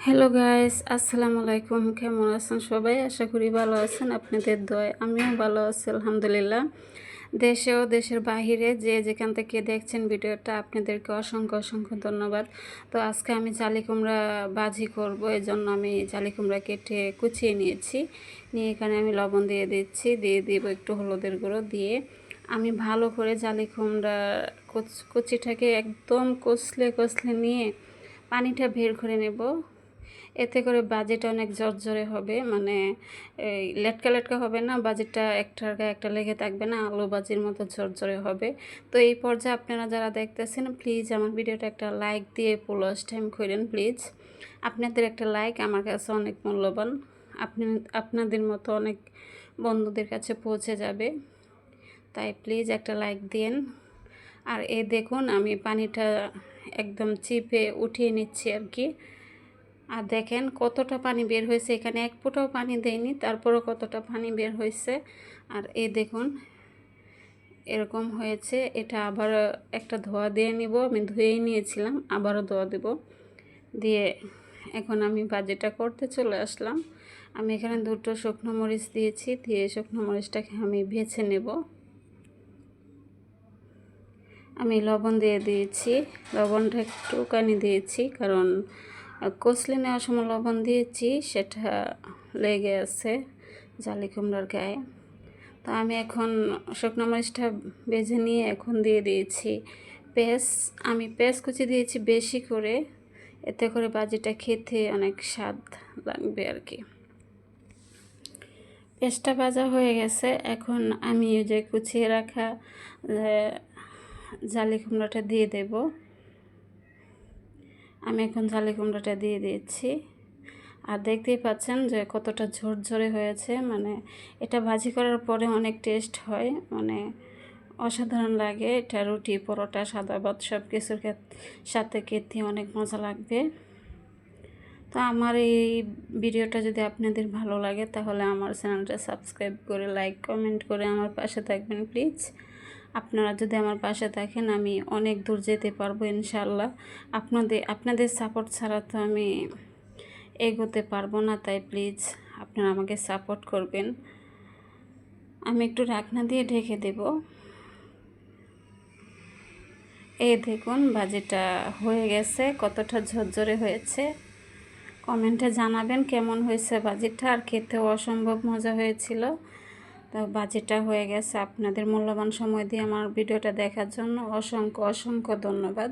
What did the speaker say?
Hello guys, আসসালামু আলাইকুম। কেমন আছেন সবাই? আশা করি ভালো আছেন। আপনাদের দোয়ায় আমিও ভালো আছি আলহামদুলিল্লাহ। দেশে ও দেশের বাহিরে যে যেখান থেকে দেখছেন ভিডিওটা, আপনাদেরকে অসংখ্য অসংখ্য ধন্যবাদ। তো আজকে আমি জালি কুমড়া ভাজি করব, এই জন্য আমি জালি কুমড়া কেটে কুচিয়ে নিয়েছি। নিয়ে এখানে আমি লবণ দিয়ে দিচ্ছি, দিয়ে দিব একটু হলুদের গুঁড়ো দিয়ে আমি ভালো করে জালি কুমড়া কুচিটাকে একদম কষলে কষলে নিয়ে পানিটা বের করে নেব। এতে করে বাজিটা অনেক ঝরঝরে হবে, মানে এই লেটকা লেটকা হবে না, বাজিটা একটার গায়ে একটা লেগে থাকবে না, আলু বাজির মতো ঝরঝরে হবে। তো এই পর্যায়ে আপনারা যারা দেখতেছেন প্লিজ আমার ভিডিওটা একটা লাইক দিয়ে পুরো টাইম করেন প্লিজ। আপনাদের একটা লাইক আমার কাছে অনেক মূল্যবান, আপনাদের মতো অনেক বন্ধুদের কাছে পৌঁছে যাবে, তাই প্লিজ একটা লাইক দিন। আর এই দেখুন আমি পানিটা একদম চিপে উঠিয়ে নিচ্ছি আর কি। আর দেখেন কতটা পানি বের হয়েছে, এখানে এক ফোঁটাও পানি দেয়নি, তারপরও কতটা পানি বের হয়েছে। আর এই দেখুন এরকম হয়েছে। এটা আবার একটা ধোয়া দিয়ে নিব, আমি ধুয়েই নিয়েছিলাম, আবারও ধোয়া দেব। দিয়ে এখন আমি ভাজিটা করতে চলে আসলাম। আমি এখানে দুটো শুকনো মরিচ দিয়েছি, দিয়ে শুকনো মরিচটাকে আমি ভেজে নেব। আমি লবণ দিয়ে দিয়েছি, লবণটা একটুখানি দিয়েছি কারণ কষলে নেওয়ার সময় লবণ দিয়েছি, সেটা লেগে আছে জালি কুমড়ার গায়ে। তো আমি এখন শুকনো মরিচটা ভেজে নিয়ে এখন দিয়ে দিয়েছি পেঁয়াজ। আমি পেঁয়াজ কুচি দিয়েছি বেশি করে, এতে করে ভাজিটা খেতে অনেক স্বাদ লাগবে আর কি। পেঁয়াজটা ভাজা হয়ে গেছে, এখন আমি ওই যে কুচিয়ে রাখা জালি কুমড়াটা দিয়ে দেব। আমি এখন জালি কুমড়াটা দিয়ে দিচ্ছি। আর দেখতেই পাচ্ছেন যে কতটা ঝরঝরে হয়েছে, মানে এটা ভাজি করার পরে অনেক টেস্ট হয়, মানে অসাধারণ লাগে। এটা রুটি, পরোটা, সাদা ভাত সব কিছুর সাথে খেতে অনেক মজা লাগবে। তো আমার এই ভিডিওটা যদি আপনাদের ভালো লাগে তাহলে আমার চ্যানেলটা সাবস্ক্রাইব করে লাইক কমেন্ট করে আমার পাশে থাকবেন প্লিজ। আপনারা যদি আমার পাশে থাকেন আমি অনেক দূর যেতে পারবো ইনশাআল্লাহ। আপনাদের সাপোর্ট ছাড়া তো আমি এগোতে পারবো না, তাই প্লিজ আপনারা আমাকে সাপোর্ট করবেন। আমি একটু ঢাকনা দিয়ে ঢেকে দেব। এই দেখুন ভাজিটা হয়ে গেছে, কতটা ঝরঝরে হয়েছে। কমেন্টে জানাবেন কেমন হয়েছে ভাজিটা, আর খেতেও অসম্ভব মজা হয়েছিল। তো ভাজিটা হয়ে গেছে। আপনাদের মূল্যবান সময় দিয়ে আমার ভিডিওটা দেখার জন্য অসংখ্য অসংখ্য ধন্যবাদ।